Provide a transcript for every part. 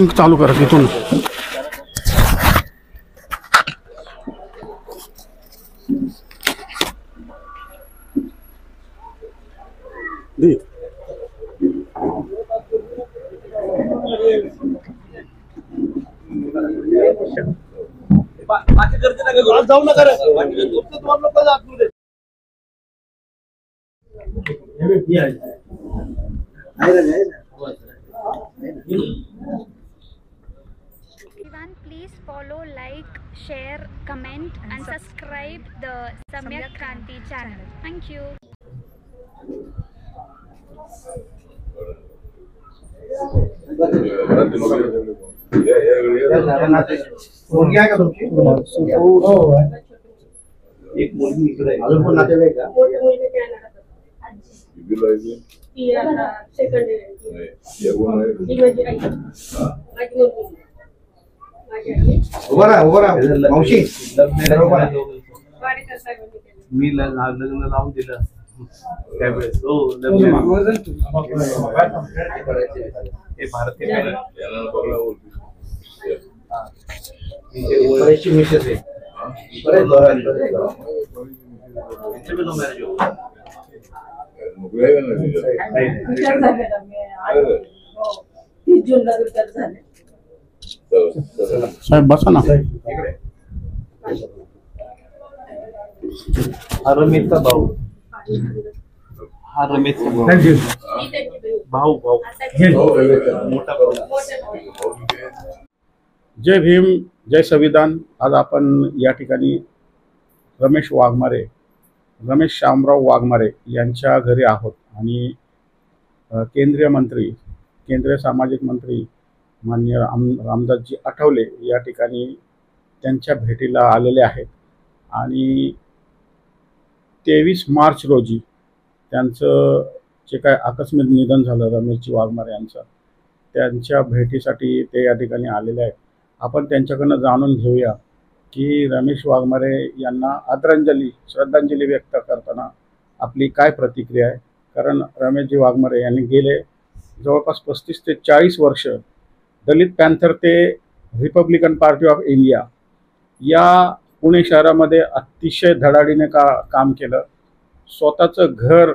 चालू करा तिथून. जाऊ नका Everyone, please follow, like, share, comment and subscribe the Samyak Kranti channel. Thank you. एक मुलगी इकडे अजून पण नातेवाईक का? उभा राहा मावशी. मी लग्न लावून दिलं त्यावेळेस. हो हे भारतीय बरेचशी मिसेस आहे. साहेब बसा ना. हा रमेशचा भाऊ. हा रमेशचा भाऊ मोठा भाऊ. जय भीम, जय संविधान. आज आपण या ठिकाणी रमेश शामराव वाघमारे यांच्या घरी आहोत आणि केंद्रीय सामाजिक मंत्री माननीय रामदासजी आठवले या ठिकाणी त्यांच्या भेटीला आलेले आहेत आणि 23 मार्च रोजी त्यांचं जे काय आकस्मिक निधन झालं रमेशजी वाघमारे यांचं, त्यांच्या भेटीसाठी ते या ठिकाणी आलेले आहेत. आपण त्यांच्याकडनं जाणून घेऊया की रमेश वाघमारे यांना श्रद्धांजली व्यक्त करताना आपली काय प्रतिक्रिया आहे. कारण रमेशजी वाघमारे यांनी गेले जवळपास 35 ते 40 वर्ष दलित पॅन्थर ते रिपब्लिकन पार्टी ऑफ इंडिया या पुणे शहरामध्ये अतिशय धडाडीने काम केलं. स्वतःचं घर,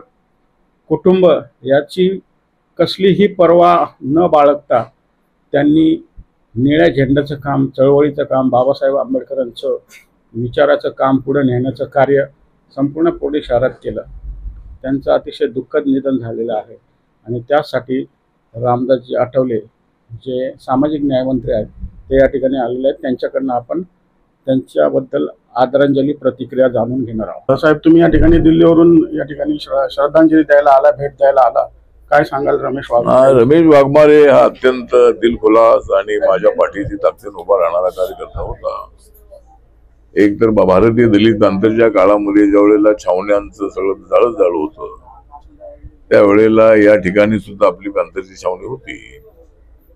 कुटुंब याची कसलीही पर्वा न बाळगता त्यांनी निळ्या झेंड्याचं काम, चळवळीचं काम, बाबासाहेब आंबेडकरांचं विचाराचं काम पुढे नेण्याचं कार्य संपूर्ण पुणे शहरात केलं. त्यांचं अतिशय दुःखद निधन झालेलं आहे आणि त्यासाठी रामदासजी आठवले जे सामाजिक न्यायमंत्री आहेत ते या ठिकाणी आलेले आहेत. त्यांच्याकडनं आपण त्यांच्याबद्दल आदरांजली प्रतिक्रिया जाणून घेणार आहोत. साहेब, तुम्ही या ठिकाणी दिल्लीवरून या ठिकाणी श्रद्धांजली द्यायला आला, भेट द्यायला आला, काय सांगाल रमेश वाघमारे? रमेश वाघमारे हा अत्यंत दिलखुलास आणि माझ्या पाठीशी ताकदीने उभा राहणारा कार्यकर्ता होता. एक तर भारतीय दलित आंतरच्या काळामध्ये ज्या वेळेला छावण्यांचं सगळं जाळं होतं त्यावेळेला या ठिकाणी सुद्धा आपली पॅन्थरची छावणी होती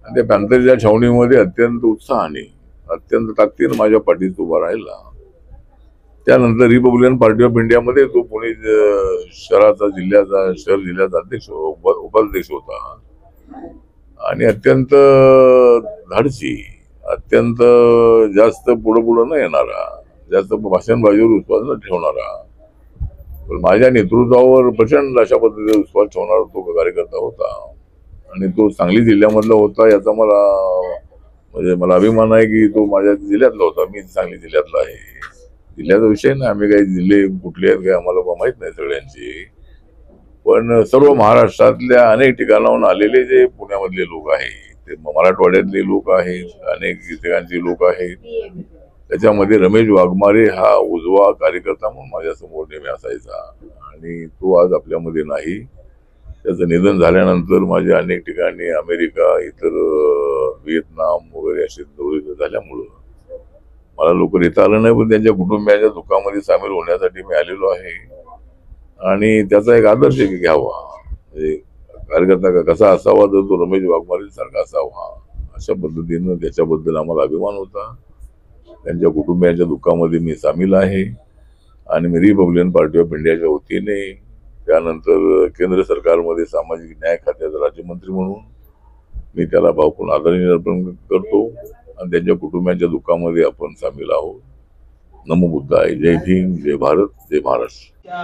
आणि त्या पॅन्थरच्या छावणीमध्ये अत्यंत उत्साहाने, अत्यंत ताकदीने माझ्या पाठीशी उभा राहिला. त्यानंतर रिपब्लिकन पार्टी ऑफ इंडियामध्ये तो पुणे शहर जिल्ह्याचा अध्यक्ष उपाध्यक्ष होता आणि अत्यंत धाडसी, अत्यंत जास्त पुढं न येणारा, जास्त भाषणबाजीवर विश्वास न ठेवणारा, पण माझ्या नेतृत्वावर प्रचंड अशा पद्धतीने विश्वास ठेवणारा तो कार्यकर्ता होता आणि तो सांगली जिल्ह्यामधला होता. याचा मला अभिमान आहे की तो माझ्या जिल्ह्यातला होता. मी सांगली जिल्ह्यातला आहे. जिल्ह्याचा विषय नाही, आम्ही काही जिल्हे कुठले आहेत काही आम्हाला माहित नाही सगळ्यांची, पण सर्व महाराष्ट्रातल्या अनेक ठिकाणाहून आलेले जे पुण्यामधले लोक आहेत, ते मराठवाड्यातले लोक आहेत, अनेक ठिकाणचे लोक आहेत, त्याच्यामध्ये रमेश वाघमारे हा उजवा कार्यकर्ता म्हणून माझ्यासमोर नेहमी असायचा आणि तो आज आपल्यामध्ये नाही. त्याचं निधन झाल्यानंतर माझ्या अनेक ठिकाणी अमेरिका, इतर व्हिएतनाम वगैरे असे दौरे झाल्यामुळं मला लवकर येता आलं नाही, पण त्यांच्या कुटुंबियांच्या दुःखामध्ये सामील होण्यासाठी मी आलेलो आहे आणि त्याचा एक आदर्श घ्यावा. म्हणजे कार्यकर्ता कसा असावा तर तो रमेश वाघमारे सारखा असावा, अशा पद्धतीनं त्याच्याबद्दल आम्हाला अभिमान होता. त्यांच्या कुटुंबियांच्या दुःखामध्ये मी सामील आहे आणि मी रिपब्लिकन पार्टी ऑफ इंडियाच्या वतीने, त्यानंतर केंद्र सरकारमध्ये सामाजिक न्याय खात्याचा राज्यमंत्री म्हणून मी त्याला भावपूर्ण आदरणीय अर्पण करतो आणि त्यांच्या कुटुंबियांच्या दुःखामध्ये आपण सामील आहोत. नमो बुद्धाय. जय भीम, जय भारत, जय महाराष्ट्र. त्या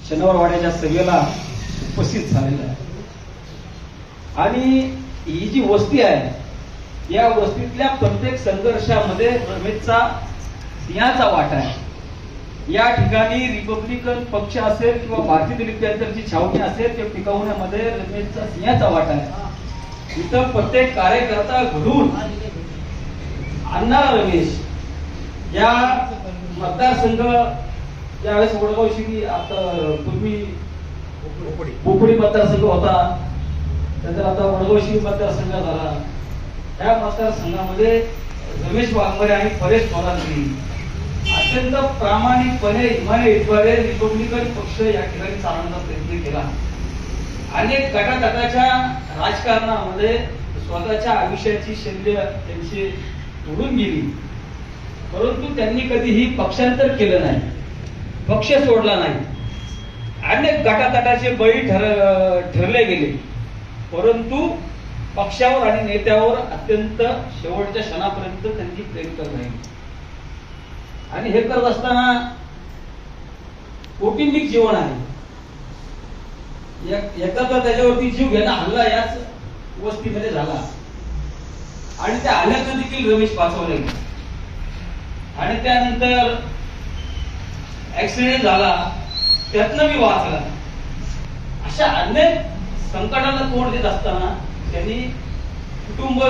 शनिवारवाड्याच्या सभेला उपस्थित झालेला आहे आणि ही जी वस्ती आहे या वस्तीतल्या प्रत्येक संघर्षामध्ये रमेशचा सिंहाचा वाटा आहे. या ठिकाणी रिपब्लिकन पक्ष असेल किंवा भारतीय दलित पॅंथरची छावणी असेल ते टिकवण्यामध्ये रमेशचा सिंहाचा वाटा आहे. इथं प्रत्येक कार्यकर्ता घडून आणणारा रमेश या मतदारसंघ ज्यावेळेस वडगाव शिरी आता पूर्वी बोपडी मतदारसंघ होता, त्यानंतर आता वडगाव शिरी मतदारसंघ झाला. या मतदारसंघामध्ये रमेश वाघमारे आणि परेश मोरांनी अत्यंत प्रामाणिकपणे इमानद्वारे रिपब्लिकन पक्ष या ठिकाणी चालवण्याचा प्रयत्न केला. अनेक गटातटाच्या राजकारणामध्ये स्वतःच्या आयुष्याची शल्य त्यांची उडून गेली, परंतु त्यांनी कधीही पक्षांतर केलं नाही, पक्ष सोडला नाही. अनेक गटातटाचे बळी ठरले गेले, परंतु पक्षावर आणि नेत्यावर अत्यंत शेवटच्या क्षणापर्यंत त्यांची प्रेम करत राहिली. आणि हे करत असताना कौटुंबिक जीवन आहे, एखादा त्याच्यावरती जीव घेणं हल्ला याच वस्तीमध्ये झाला आणि त्या हल्ल्याचं देखील रमेश वाचवले गेले. आणि त्यानंतर ऍक्सिडेंट झाला, त्यातनं मी वाचला. अशा अनेक संकटाला तोंड देत असताना त्यांनी कुटुंब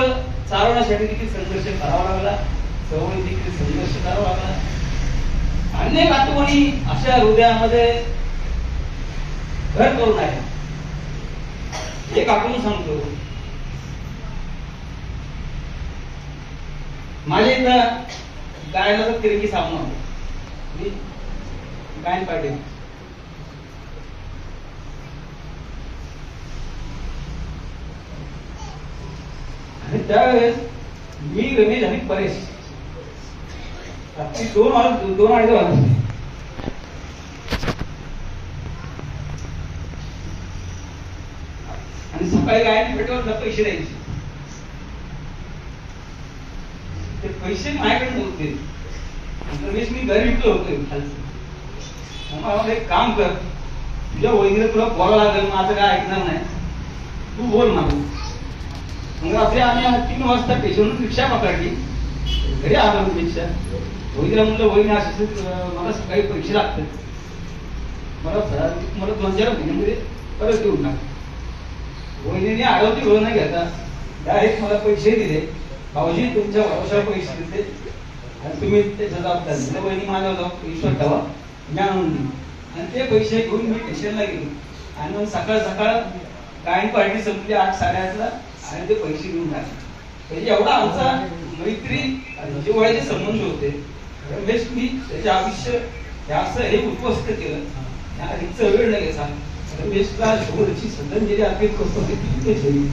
चालवण्यासाठी देखील संघर्ष करावा लागला, चळवळी देखील संघर्ष करावा लागला. अनेक आठवणी अशा हृदयामध्ये घर करून आहे. एक आठवण सांगतो, माझ्या इथं गायनाचा तिरंगी सामना होता, मी गायन पाटील. आणि त्यावेळेस मी रमेश आणि परेश रात्री 2-2:30 वाजले. आणि सकाळी गायन पेटवरला पैसे द्यायचे. ते पैसे माझ्याकडे नव्हते. रमेश मी घरी विकलो होतो खालचं. मला एक काम कर, तुझ्या वहिनीला तुला बोलावं लागेल, माझं काय ऐकणार नाही, तू बोल मागू. मग रात्री आम्ही 3 वाजता स्टेशनवरून रिक्षा पकडली, घरी आलो. रिक्षा वहिनीला म्हणलं, वहिनी असं मला सकाळी पैसे लागतात, मला 2-4 महिन्यामध्ये परत देऊन टाक. वहिनीने आडवती वेळ नाही घेता डायरेक्ट मला पैसे दिले. भाऊजी तुमच्या भरोशावर पैसे दिले आणि तुम्ही ते जबाबदार दिले. वहिनी माझ्यावर विश्वास ठेवा, मी आणून दिली. आणि ते पैसे घेऊन मी स्टेशनला गेलो आणि मग सकाळ गायन पार्टी संपली 8-8:30ला आणि ते पैसे घेऊन टाकले. म्हणजे एवढा आमचा मैत्री जिव्हाळ्याचे संबंध होते. रमेश मी त्याचे आयुष्य असं हे उद्ध्वस्त केलं, इतकं वेळ नाही घ्यायचा. रमेशला शेवटची श्रद्धांजली अर्पित करतो ते ठेवी.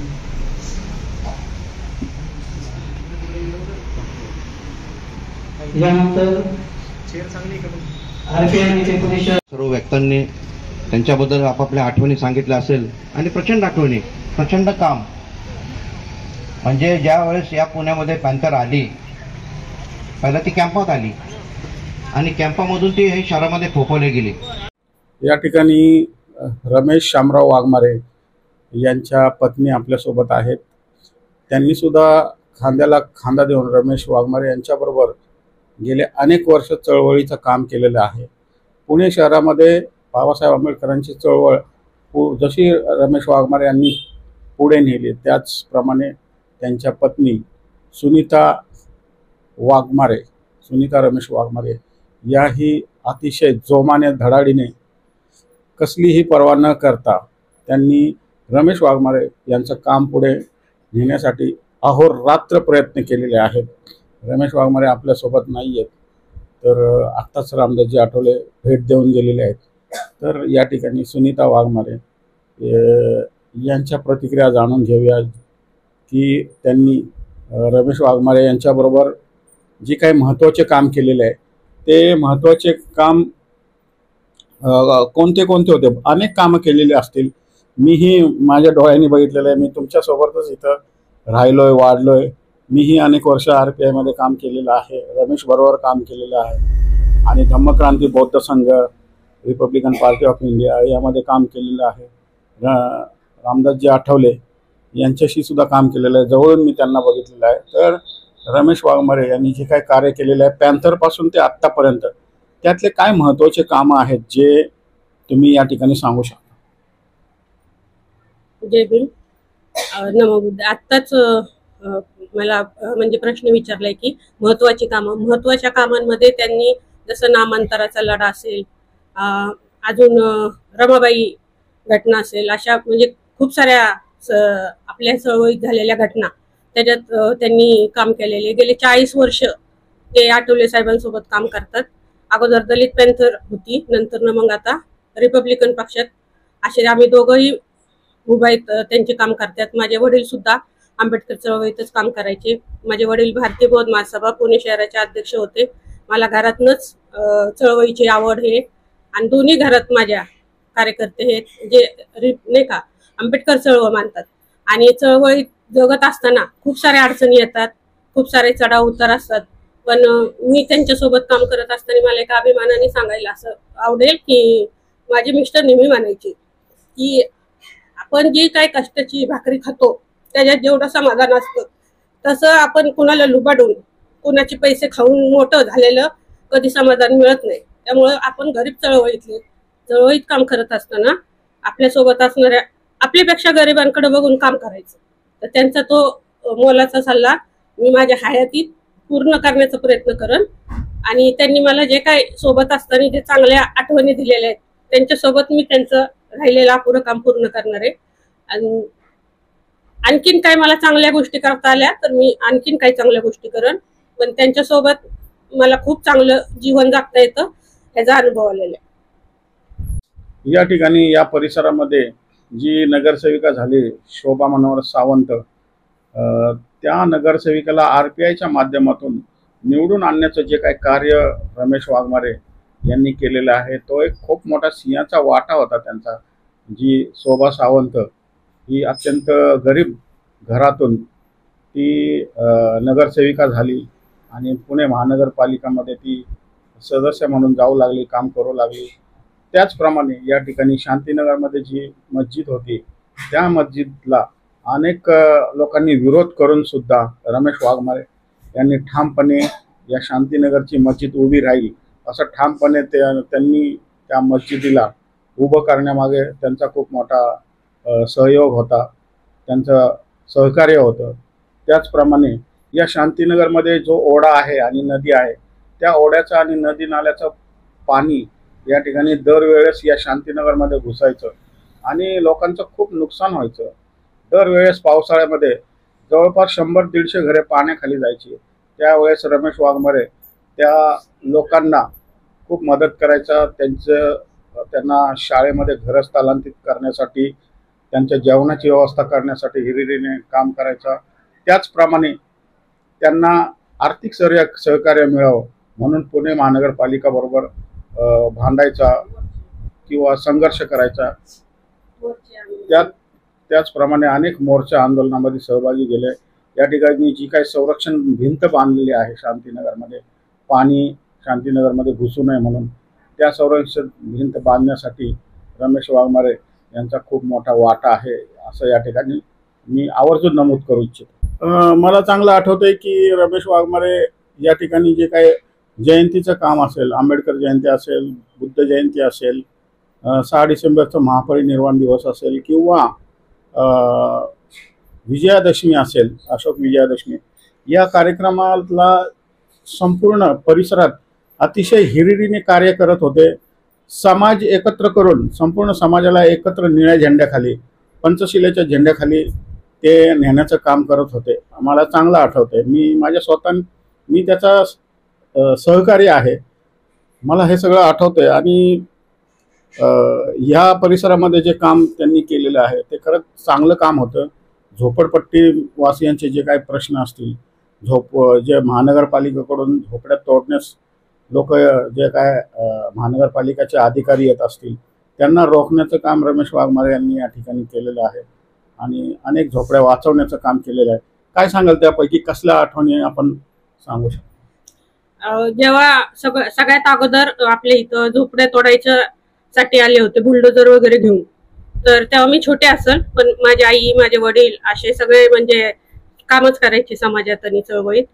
यानंतर सर्व व्यक्तांनी त्यांच्याबद्दल आपापल्या आठवणी सांगितल्या असेल आणि प्रचंड आठवणी, प्रचंड काम. म्हणजे ज्या वेळेस या पुण्यामध्ये पॅंथर आली, पहिला ती कॅम्पात आली आणि कॅम्पामधून ती शहरामध्ये फोफवली गेली. या ठिकाणी रमेश शामराव वाघमारे यांच्या पत्नी आपल्यासोबत आहेत. त्यांनी सुद्धा खांद्याला खांदा देऊन रमेश वाघमारे यांच्याबरोबर गेले अनेक वर्ष चळवळीचं काम केलेलं आहे. पुणे शहरामध्ये बाबासाहेब आंबेडकरांची चळवळ जशी रमेश वाघमारे यांनी पुढे नेली, त्याचप्रमाणे त्यांच्या पत्नी सुनीता रमेश वाघमारे याही अतिशय जोमाने धडाडीने कसलीही पर्वा न करता त्यांनी रमेश वाघमारे यांचं काम पुढे नेण्यासाठी अहोरात्र प्रयत्न केलेले आहेत. रमेश वाघमारे आपल्यासोबत नाही आहेत, तर आत्ताच रामदासजी आठवले भेट देऊन गेलेले आहेत. तर या ठिकाणी सुनीता वाघमारे यांच्या प्रतिक्रिया जाणून घेऊया की त्यांनी रमेश वाघमारे यांच्याबरोबर जे काही महत्त्वाचे काम केलेले आहे ते महत्त्वाचे काम कोणते कोणते होते. अनेक कामं केलेली असतील, मीही माझ्या डोळ्यांनी बघितलेलं आहे. मी तुमच्यासोबतच इथं राहिलोय, वाढलोय. मीही अनेक वर्ष RPI मध्ये काम केलेलं आहे, रमेश बरोबर काम केलेलं आहे आणि धम्मक्रांती बौद्ध संघ, रिपब्लिकन पार्टी ऑफ इंडिया यामध्ये काम केलेलं आहे. रामदासजी आठवले यांच्याशी सुद्धा काम केलेलं आहे, जवळून मी त्यांना बघितलेलं आहे. तर रमेश वाघमारे यांनी जे काय कार्य केलेलं आहे पॅन्थरपासून ते आत्तापर्यंत, त्यातले काय महत्त्वाचे कामं आहेत जे तुम्ही या ठिकाणी सांगू शकता? जय भीम. नमो बुद्ध. आत्ताच मला म्हणजे प्रश्न विचारलाय की महत्त्वाची कामं. महत्त्वाच्या कामांमध्ये त्यांनी जसं नामांतराचा लढा असेल, अजून रमाबाई घटना असेल, अशा म्हणजे खूप साऱ्या आपल्या चळवळीत झालेल्या घटना त्याच्यात त्यांनी काम केलेले. गेले 40 वर्ष ते आठवले साहेबांसोबत काम करतात. अगोदर दलित पॅन्थर होती, नंतर मग आता रिपब्लिकन पक्षात. असे आम्ही दोघंही मुंबईत त्यांचे काम करतात. माझे वडील सुद्धा आंबेडकर चळवळीतच काम करायचे. माझे वडील भारतीय बौद्ध महासभा पुणे शहराचे अध्यक्ष होते. मला घरातनच चळवळीची आवड हे, आणि दोन्ही घरात माझ्या कार्यकर्ते हे जे नाही का आंबेडकर चळवळ मानतात. आणि चळवळीत जगत असताना खूप साऱ्या अडचणी येतात, खूप सारे चढाव उतार असतात. पण मी त्यांच्यासोबत काम करत असताना मला एका अभिमानाने सांगायला असं आवडेल की माझे मिस्टर नेहमी म्हणायचे की आपण जी काय कष्टाची भाकरी खातो त्याच्यात जेवढं समाधान असतं, तसं आपण कुणाला लुबाडून कुणाचे पैसे खाऊन मोठं झालेलं कधी समाधान मिळत नाही. त्यामुळे आपण गरीब चळवळीत काम करत असताना आपल्यासोबत असणाऱ्या आपल्यापेक्षा गरिबांकडे बघून काम करायचं. तर त्यांचा तो मोलाचा सल्ला मी माझ्या हयातीत पूर्ण करण्याचा प्रयत्न करेन. आणि त्यांनी मला जे काय सोबत असताना जे चांगल्या आठवणी दिलेल्या आहेत त्यांच्यासोबत मी त्यांचं राहिलेलं अपुरं काम पूर्ण करणार आहे. आणि आणखीन काय मला चांगल्या गोष्टी करता आल्या तर मी आणखीन काही चांगल्या गोष्टी करेन. पण त्यांच्यासोबत मला खूप चांगलं जीवन जगता येतं याचा अनुभव आलेला आहे. या ठिकाणी या परिसरामध्ये जी नगरसेविका झाली शोभा मनोहर सावंत, त्या नगरसेविकेला RPIच्या माध्यमातून निवडून आणण्याचं जे काही कार्य रमेश वाघमारे यांनी केलेलं आहे तो एक खूप मोठा सिंहाचा वाटा होता त्यांचा. जी शोभा सावंत ही अत्यंत गरीब घरातून ती नगरसेविका झाली आणि पुणे महानगरपालिकामध्ये ती सदस्य म्हणून जाऊ लागली, काम करू लागली. त्याचप्रमाणे या ठिकाणी शांतीनगरमध्ये जी मस्जिद होती त्या मस्जिदला अनेक लोकांनी विरोध करून सुद्धा रमेश वाघमारे यांनी ठामपणे या शांतीनगरची मस्जिद उभी राहील असं ठामपणे त्यांनी त्या मस्जिदीला उभं करण्यामागे त्यांचा खूप मोठा सहयोग होता, त्यांचं सहकार्य होतं. त्याचप्रमाणे या शांतीनगरमध्ये जो ओढा आहे आणि नदी आहे त्या ओढ्याचं आणि नदी नाल्याचं पाणी या ठिकाणी दरवेळेस या शांतीनगरमध्ये घुसायचं आणि लोकांचं खूप नुकसान व्हायचं. दरवेळेस पावसाळ्यामध्ये जवळपास 100-150 घरे पाण्याखाली जायची. त्यावेळेस रमेश वाघमारे त्या लोकांना खूप मदत करायचा. त्यांना शाळेमध्ये घरं स्थलांतरित करण्यासाठी, त्यांच्या जेवणाची व्यवस्था करण्यासाठी हिरिरीने काम करायचा. त्याचप्रमाणे त्यांना आर्थिक सहकार्य मिळावं म्हणून पुणे महानगरपालिकाबरोबर भांडायचा किंवा संघर्ष करायचा. त्याचप्रमाणे अनेक मोर्चा आंदोलनामध्ये सहभागी गेले. या ठिकाणी जी काही संरक्षण भिंत बांधलेली आहे शांतीनगरमध्ये, पाणी शांतीनगरमध्ये घुसू नये म्हणून, त्या संरक्षण भिंत बांधण्यासाठी रमेश वाघमारे यांचा खूप मोठा वाटा आहे असं या ठिकाणी मी आवर्जून नमूद करू इच्छितो. मला चांगलं आठवतंय की रमेश वाघमारे या ठिकाणी जे काही जयंतीचं काम असेल, आंबेडकर जयंती असेल, बुद्ध जयंती असेल, 6 डिसेंबरचा महापरिनिर्वाण दिवस असेल किंवा विजयादशमी असेल, अशोक विजयादशमी, या कार्यक्रमाला संपूर्ण परिसरात अतिशय हिरिरीने कार्य करत होते. समाज एकत्र करून संपूर्ण समाजाला एकत्र निळ्या झेंड्याखाली, पंचशिलेच्या झेंड्याखाली ते नेण्याचं काम करत होते. मला चांगलं आठवतंय. मी त्याचा सहकारी आहे, मला हे सगळं आठवतंय. आणि ह्या परिसरामध्ये जे काम त्यांनी केलेलं आहे ते खरंच चांगलं काम होतं. झोपडपट्टी वासियांचे जे काही प्रश्न असतील, जे महानगरपालिकेकडून झोपड्या तोडण्यास लोक जे काय महानगरपालिकेचे अधिकारी येत असतील त्यांना रोखण्याचं काम रमेश वाघमारे यांनी या ठिकाणी केलेलं आहे आणि अनेक झोपड्या वाचवण्याचं काम केलेलं आहे. काय सांगाल त्यापैकी कसल्या आठवणी आपण सांगू शकतो? जेव्हा सगळ्यात अगोदर आपल्या इथं झोपड्या तोडायच्या साठी आले होते बुलडोजर वगैरे घेऊन, तर तेव्हा मी छोटे असेल, पण माझी आई माझे वडील असे सगळे म्हणजे कामच करायचे समाजात आणि चळवळीत.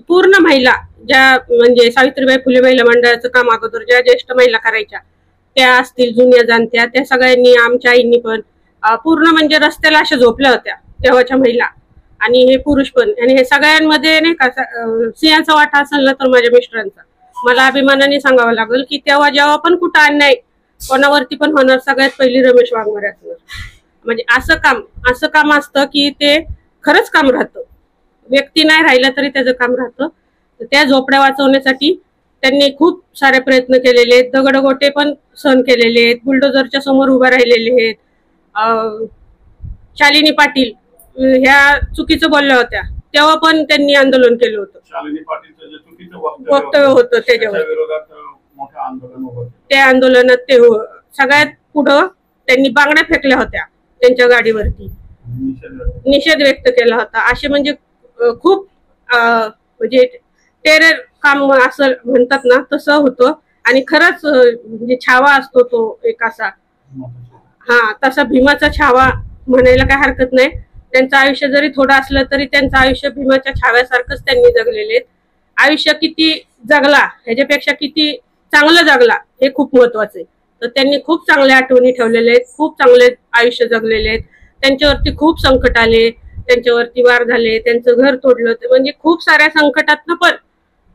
पूर्ण महिला ज्या म्हणजे सावित्रीबाई फुले महिला मंडळाचं काम अगोदर ज्या ज्येष्ठ महिला करायच्या त्या असतील, जुन्या जाणत्या, त्या सगळ्यांनी, आमच्या आईंनी पण पूर्ण म्हणजे रस्त्याला अशा झोपल्या होत्या तेव्हाच्या महिला, आणि हे पुरुष पण. आणि हे सगळ्यांमध्ये नाही का सिंहाचा वाटा असेल ना तर माझ्या मिस्टरांचा. मला अभिमानाने सांगावं लागेल की तेव्हा जेव्हा पण कुठं अन्याय कोणावरती पण होणार, सगळ्यात पहिली रमेश वाघमारे असणार. म्हणजे असं काम असतं की ते खरंच काम राहतं, व्यक्ती नाही राहिला तरी त्याचं काम राहतं. त्या झोपड्या वाचवण्यासाठी त्यांनी खूप सारे प्रयत्न केलेले आहेत, दगडगोटे पण सहन केलेले आहेत, बुलडोजरच्या समोर उभा राहिलेले आहेत. शालिनी पाटील ह्या चुकीचं बोलल्या होत्या तेव्हा पण त्यांनी आंदोलन केलं होतं. शालिनी पाटीलचं जे चुकीचं वक्तव्य होतं त्याच्यावर, विरोधात मोठं आंदोलन उभं केलं. त्या आंदोलनात ते सगळ्यात पुढं त्यांनी बांगड्या फेकल्या होत्या त्यांच्या गाडीवरती, निषेध व्यक्त केला होता. असे म्हणजे खूप म्हणजे टेरर काम असं म्हणतात ना तसं होतं. आणि खरंच म्हणजे छावा असतो तो एक असा, तसा भीमाचा छावा म्हणायला काय हरकत नाही. त्यांचं आयुष्य जरी थोडं असलं तरी त्यांचं आयुष्य भीमाच्या छाव्यासारखंच त्यांनी जगलेले आहेत. आयुष्य किती जगला ह्याच्यापेक्षा किती चांगलं जगला हे खूप महत्वाचं आहे. तर त्यांनी खूप चांगल्या आठवणी ठेवलेल्या आहेत, खूप चांगले आयुष्य जगलेले आहेत. त्यांच्यावरती खूप संकट आले, त्यांच्यावरती वार झाले, त्यांचं घर तोडलं, म्हणजे खूप साऱ्या संकटातनं पण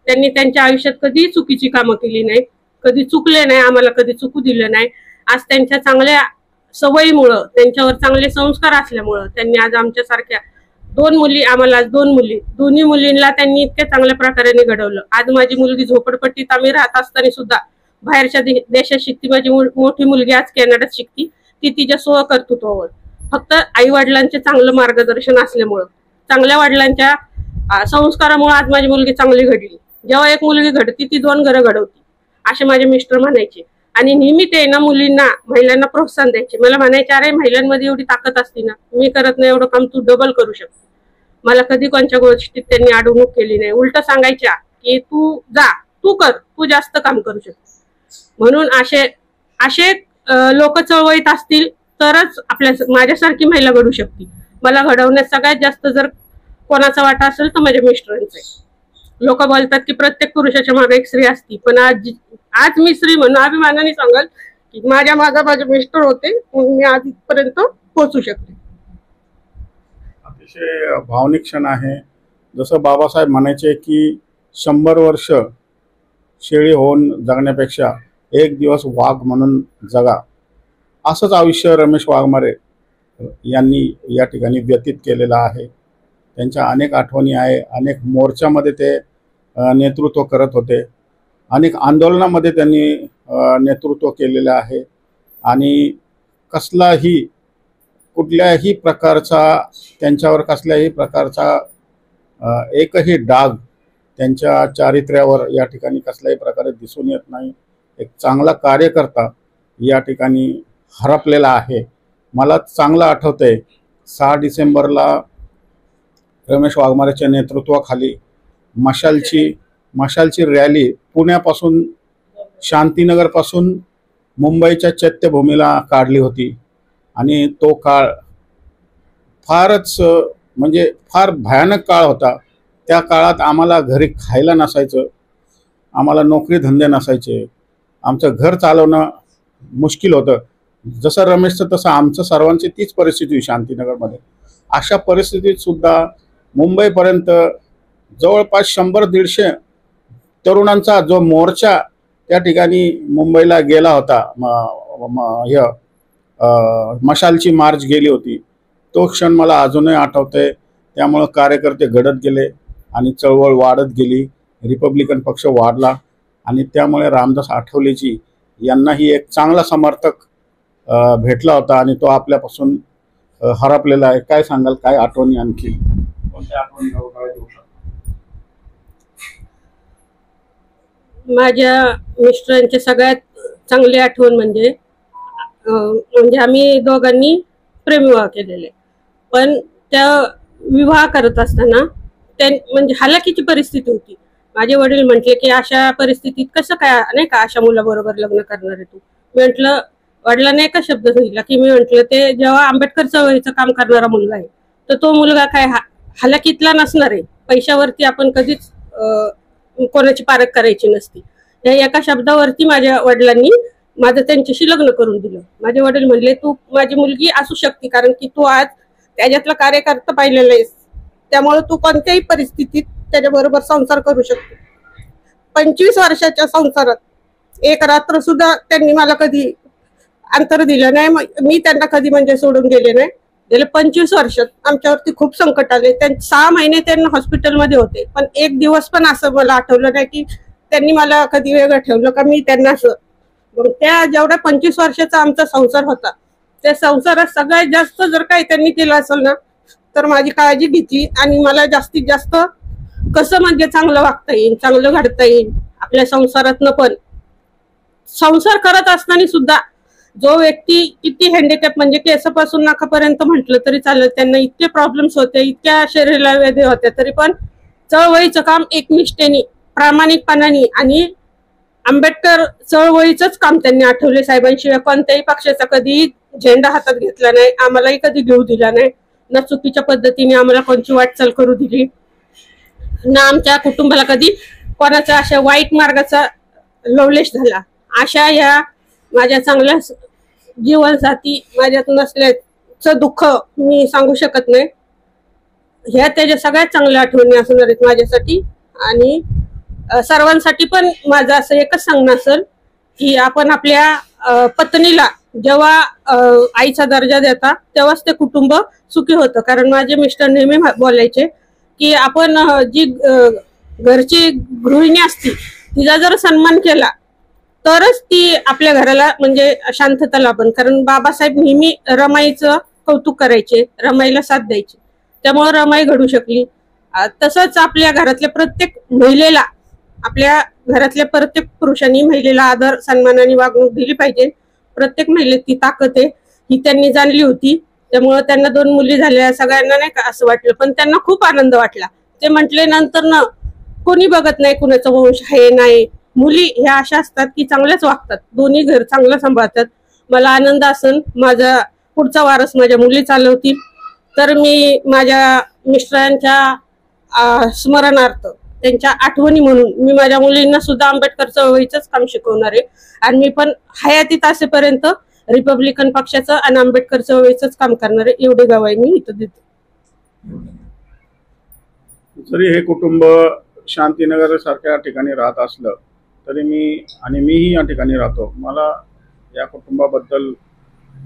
त्यांनी त्यांच्या आयुष्यात कधी चुकीची कामं केली नाही, कधी चुकले नाही, आम्हाला कधी चुकू दिलं नाही. आज त्यांच्या चांगल्या सवयीमुळं, त्यांच्यावर चांगले संस्कार असल्यामुळं त्यांनी आज आमच्यासारख्या आम्हाला आज 2 मुली, दोन्ही मुलींना त्यांनी इतक्या चांगल्या प्रकारे घडवलं. आज माझी मुलगी झोपडपट्टीत आम्ही राहत असताना सुद्धा बाहेरच्या देशात शिकती, माझी मोठी मुलगी आज कॅनडात शिकती, ती तिच्या स्वकर्तृत्वावर फक्त आई वडिलांचे चांगलं मार्गदर्शन असल्यामुळं, चांगल्या वडिलांच्या संस्कारामुळे आज माझी मुलगी चांगली घडली. जेव्हा एक मुलगी घडती ती 2 घरं घडवती असे माझे मिस्टर म्हणायचे. आणि नेहमी ते ना मुलींना, महिलांना प्रोत्साहन द्यायचे. मला म्हणायचे, अरे महिलांमध्ये एवढी ताकद असती ना, मी करत नाही एवढं काम तू डबल करू शकतो. मला कधी कोणत्या गोष्टीत त्यांनी अडवणूक केली नाही, उलट सांगायच्या की तू जा, तू कर, तू जास्त काम करू शकतो. म्हणून असे लोक चळवळीत असतील तरच माझ्यासारखी महिला घडू शकते. मला घडवण्यात सगळ्यात जास्त जर कोणाचा वाटा असेल तर माझ्या मिस्टरांचा आहे. लोक बोलतात की प्रत्येक पुरुषाच्या मागे एक स्त्री असती, पण आज मी स्त्री म्हणून अभिमानाने सांगाल की माझ्या मागे माझे मिस्टर होते, मी आज इथपर्यंत पोहोचू शकते. अतिशय भावनिक क्षण आहे. जसं बाबासाहेब म्हणायचे की 100 वर्ष शेळी होऊन जगण्यापेक्षा एक दिवस वाघ म्हणून जगा, असंच आयुष्य रमेश वाघमारे यांनी या ठिकाणी व्यतीत केलेलं आहे. त्यांच्या अनेक आठवणी आहे. अनेक मोर्चामध्ये ते नेतृत्व करत होते, अनेक आंदोलनामध्ये त्यांनी नेतृत्व केलेलं आहे. आणि कुठल्याही प्रकारचा त्यांच्यावर कसल्याही प्रकारचा एकही डाग त्यांच्या चारित्र्यावर या ठिकाणी कसल्याही प्रकारे दिसून येत नाही. एक चांगला कार्यकर्ता या ठिकाणी हरपलेला आहे. मला चांगलं आठवतंय 6 डिसेंबरला रमेश वाघमारेच्या नेतृत्वाखाली मशालची रॅली पुण्यापासून, शांतीनगरपासून मुंबईच्या चैत्यभूमीला काढली होती. आणि तो काळ फारच म्हणजे फार भयानक काळ होता. त्या काळात आम्हाला घरी खायला नसायचं, आम्हाला नोकरी धंदे नसायचे, आमचं घर चालवणं मुश्किल होतं. जसं रमेशचं तसं आमचं सर्वांची तीच परिस्थिती शांतीनगरमध्ये. अशा परिस्थितीत सुद्धा मुंबईपर्यंत जवळपास 100-150 तरुणांचा जो मोर्चा त्या ठिकाणी मुंबईला गेला होता, मशालची मार्च गेली होती, तो क्षण मला अजूनही आठवतोय. त्यामुळं कार्यकर्ते घडत गेले आणि चळवळ वाढत गेली, रिपब्लिकन पक्ष वाढला. आणि त्यामुळे रामदास आठवलेजी यांनाही एक चांगला समर्थक भेटला होता आणि तो आपल्यापासून हरपलेला आहे. काय सांगाल, काय आठवणी, आणखी कोणत्या आठवणी देऊ शकता? माझ्या मिस्टरांची सगळ्यात चांगली आठवण म्हणजे आम्ही दोघांनी प्रेमविवाह केलेले. पण त्या विवाह करत असताना म्हणजे हालाकीची परिस्थिती होती. माझे वडील म्हटले की अशा परिस्थितीत कसं काय नाही का अशा मुलाबरोबर लग्न करणार आहे तू. म्हटलं वडिलांनी एका शब्द सांगितला की मी म्हटलं ते जेव्हा आंबेडकर चळवळीचं काम करणारा मुलगा आहे तर तो मुलगा काय हालाकीतला नसणार आहे. पैशावरती आपण कधीच कोणाची पारख करायची नसती. या एका शब्दावरती माझ्या वडिलांनी माझं त्यांच्याशी लग्न करून दिलं. माझे वडील म्हणले तू माझी मुलगी असू शकते कारण की तू आज त्याच्यातला कार्यकर्ता पाहिलेला आहेस, त्यामुळे तू कोणत्याही परिस्थितीत त्याच्याबरोबर संसार करू शकतो. 25 वर्षाच्या संसारात एक रात्र सुद्धा त्यांनी मला कधी अंतर दिलं नाही. मी त्यांना कधी म्हणजे सोडून गेले नाही. गेले 25 वर्षात आमच्यावरती खूप संकट आले. 6 महिने त्यांना हॉस्पिटलमध्ये होते, पण एक दिवस पण असं मला आठवलं नाही की त्यांनी मला कधी वेगळं ठेवलं का मी त्यांना असं. मग त्या जेवढ्या 25 वर्षाचा आमचा संसार होता त्या संसारात सगळ्यात जास्त जर काही त्यांनी केलं असेल ना तर माझी काळजी घेतली आणि मला जास्तीत जास्त कसं म्हणजे चांगलं वागता येईल, चांगलं घडता येईल आपल्या संसारातनं. पण संसार करत असताना सुद्धा जो व्यक्ती किती हँडिकॅप म्हणजे केसापासून नाकापर्यंत म्हटलं तरी चालेल, त्यांना इतके प्रॉब्लेम्स होते, इतक्या शरीराला वेदना होत्या, तरी पण चळवळीचं काम एकनिष्ठेने प्रामाणिकपणाने आणि आंबेडकर चळवळीचंच काम त्यांनी आठवले. साहेबांशिवाय कोणत्याही पक्षाचा कधी झेंडा हातात घेतला नाही, आम्हालाही कधी घेऊ दिला नाही, ना चुकीच्या पद्धतीने आम्हाला कोणची वाटचाल करू दिली, ना आमच्या कुटुंबाला कधी कोणाचा अशा वाईट मार्गाचा लवलेश झाला. अशा या माझ्या चांगल्या जीवनसाथी माझ्यात नसल्याचं दुःख मी सांगू शकत नाही. ह्या त्याच्या सगळ्यात चांगल्या आठवणी असणार आहेत माझ्यासाठी. आणि सर्वांसाठी पण माझं असं एकच सांगणं असेल की आपण आपल्या पत्नीला जेव्हा आईचा दर्जा देता तेव्हाच ते कुटुंब सुखी होतं. कारण माझे मिस्टर नेहमी बोलायचे की आपण जी घरची गृहिणी असती तिचा जर सन्मान केला तरच ती आपल्या घराला म्हणजे शांतता लाभन. कारण बाबासाहेब नेहमी रमाईचं कौतुक करायचे, रमाईला साथ द्यायचे, त्यामुळे रमाई घडू शकली. तसंच आपल्या घरातल्या प्रत्येक महिलेला, आपल्या घरातल्या प्रत्येक पुरुषांनी महिलेला आदर सन्मानाने वागणूक दिली पाहिजे. प्रत्येक महिलेत ती ताकद आहे ही त्यांनी जाणली होती. त्यामुळे त्यांना 2 मुली झाल्या, सगळ्यांना नाही का असं वाटलं, पण त्यांना खूप आनंद वाटला. ते म्हटले नंतर ना कोणी बघत नाही कुणाचा वंश आहे नाही, मुली ह्या अशा असतात की चांगल्याच वागतात, दोन्ही घर चांगलं सांभाळतात. मला आनंद असेल माझा पुढचा वारस माझ्या मुली चालवतील तर मी माझ्या मिस्टरांच्या स्मरणार्थ त्यांच्या आठवणी म्हणून मी माझ्या मुलींना सुद्धा आंबेडकर चळवळीचंच काम शिकवणार आहे. आणि मी पण हयातीत असेपर्यंत रिपब्लिकन पक्षाचं आणि आंबेडकर चळवळीचंच काम करणार आहे, एवढी गवाही मी इथं देते. जरी हे कुटुंब शांतीनगर सारख्या ठिकाणी राहत असलं तरी मीही या ठिकाणी राहतो. मला या कुटुंबाबद्दल,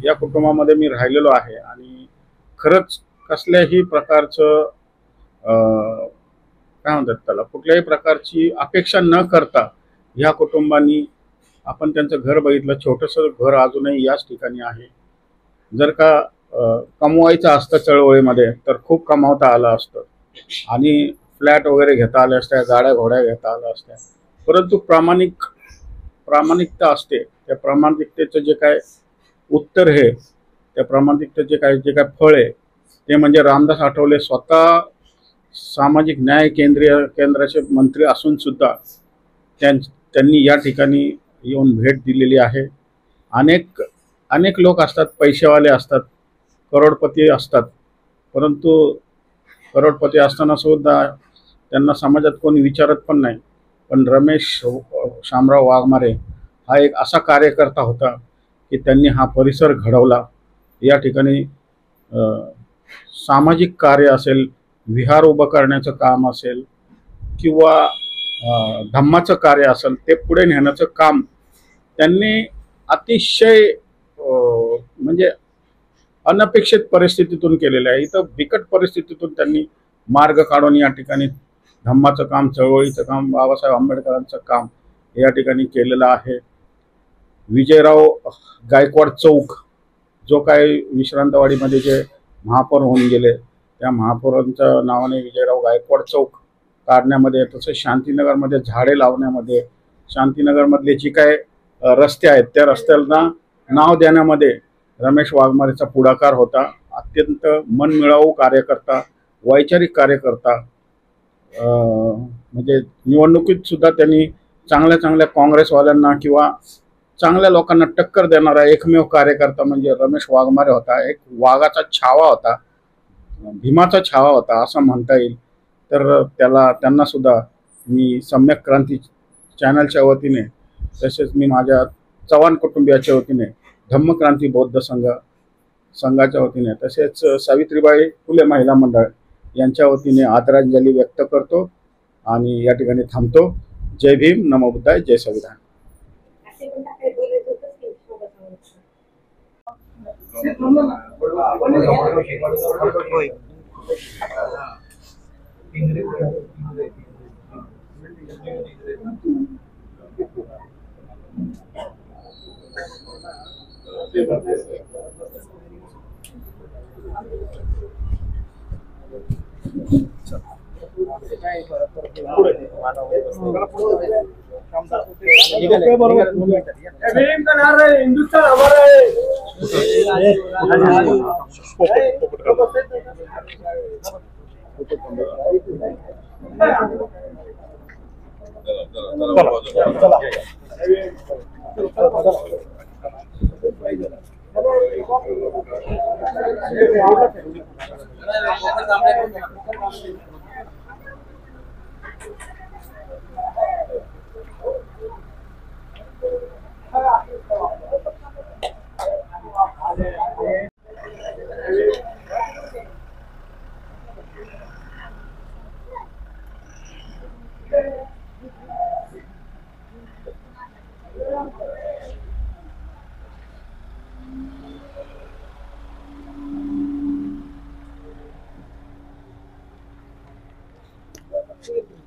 या कुटुंबामध्ये मी राहिलेलो आहे आणि खरंच कसल्याही प्रकारचं काय म्हणतात त्याला, कुठल्याही प्रकारची अपेक्षा न करता ह्या कुटुंबांनी आपण त्यांचं घर बघितलं. छोटंसं घर अजूनही याच ठिकाणी आहे. जर का कमवायचं असतं चळवळीमध्ये तर खूप कमावता आलं असतं आणि फ्लॅट वगैरे घेता आल्या असत्या, गाड्या घोड्या घेता आल्या असत्या, परंतु प्रामाणिकता असते. त्या प्रामाणिकतेचं जे काय उत्तर आहे, त्या प्रामाणिकतेचे जे काय फळ आहे ते म्हणजे रामदास आठवले स्वतः सामाजिक न्याय केंद्राचे मंत्री असून सुद्धा त्यांनी या ठिकाणी येऊन भेट दिलेली आहे. अनेक लोक असतात, पैसेवाले असतात, करोडपती असतात, परंतु करोडपती असताना सुद्धा त्यांना समाजात कोणी विचारत पण नाही. पण रमेश शामराव वाघमारे हा एक असा कार्यकर्ता होता की त्यांनी हा परिसर घडवला. या ठिकाणी सामाजिक कार्य असेल, विहार उभं करण्याचं काम असेल किंवा धम्माचं कार्य असेल, ते पुढे नेण्याचं काम त्यांनी अतिशय म्हणजे अनपेक्षित परिस्थितीतून केलेलं आहे. इथं बिकट परिस्थितीतून त्यांनी मार्ग काढून या ठिकाणी धम्माचं काम, चळवळीचं काम, बाबासाहेब आंबेडकरांचं काम या ठिकाणी केलेलं आहे. विजयराव गायकवाड चौक जो काही विश्रांतवाडीमध्ये जे महापौर होऊन गेले त्या महापौरांच्या नावाने विजयराव गायकवाड चौक काढण्यामध्ये, तसंच शांतीनगरमध्ये झाडे लावण्यामध्ये, शांतीनगरमधले जी काय रस्ते आहेत त्या रस्त्यांना नाव देण्यामध्ये रमेश वाघमारेचा पुढाकार होता. अत्यंत मनमिळावू कार्यकर्ता, वैचारिक कार्यकर्ता, म्हणजे निवडणुकीत सुद्धा त्यांनी चांगल्या चांगल्या काँग्रेसवाल्यांना किंवा चांगल्या लोकांना टक्कर देणारा एकमेव कार्यकर्ता म्हणजे रमेश वाघमारे होता. एक वाघाचा छावा होता, भीमाचा छावा होता असं म्हणता येईल. तर त्यांना सुद्धा मी सम्यक क्रांती चॅनलच्या वतीने, तसेच मी माझ्या चव्हाण कुटुंबियाच्या वतीने, धम्मक्रांती बौद्ध संघाच्या वतीने, तसेच सावित्रीबाई फुले महिला मंडळ यांच्या वतीने आदरांजली व्यक्त करतो आणि या ठिकाणी थांबतो. जय भीम, नमो बुद्धाय, जय संविधान. हिंदुस्तान हमारा है. Thank you.